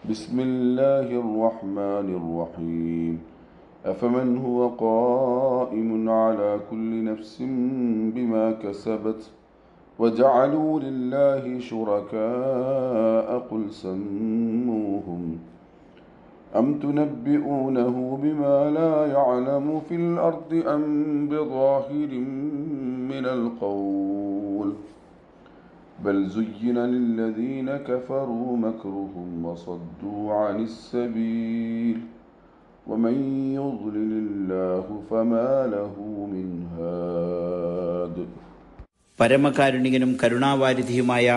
بسم الله الرحمن الرحيم أفمن هو قائم على كل نفس بما كسبت وجعلوا لله شركاء قل سموهم أم تنبئونه بما لا يعلم في الأرض أم بظاهر من القول بل زين للذين كفروا مكرهم وصدوا عن السبيل ومن يضلل الله فما له من هاد. പരമകാരുണികനും കരുണാവാരിധിയുമായ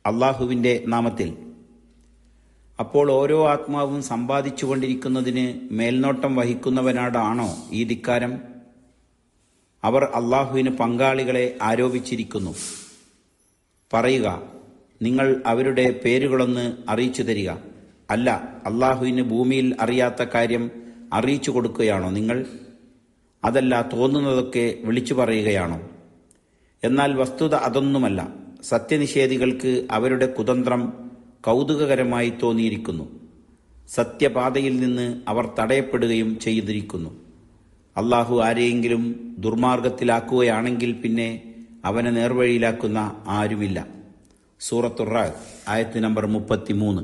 അള്ളാഹുവിൻ്റെ നാമത്തിൽ. അപ്പോൾ ഓരോ ആത്മാവും സമ്പാദിച്ചുകൊണ്ടിരിക്കുന്നതിന് മേൽനോട്ടം വഹിക്കുന്നവനാടാണോ ഈ ധിക്കാരം? അവർ അള്ളാഹുവിന് പങ്കാളികളെ ആരോപിച്ചിരിക്കുന്നു. പറയുക, നിങ്ങൾ അവരുടെ പേരുകളൊന്ന് അറിയിച്ചു തരിക. അല്ല, അള്ളാഹുവിന് ഭൂമിയിൽ അറിയാത്ത കാര്യം അറിയിച്ചു കൊടുക്കുകയാണോ നിങ്ങൾ? അതല്ല, തോന്നുന്നതൊക്കെ വിളിച്ചു പറയുകയാണോ? എന്നാൽ വസ്തുത അതൊന്നുമല്ല. സത്യനിഷേധികൾക്ക് അവരുടെ കുതന്ത്രം കൗതുകകരമായി തോന്നിയിരിക്കുന്നു. സത്യപാതയിൽ നിന്ന് അവർ തടയപ്പെടുകയും ചെയ്തിരിക്കുന്നു. അള്ളാഹു ആരെയെങ്കിലും ദുർമാർഗത്തിലാക്കുകയാണെങ്കിൽ പിന്നെ അവനെ നേർവഴിയിലാക്കുന്ന ആരുമില്ല. സൂറത്തുർ റഅദ് ആയത്ത് നമ്പർ 33.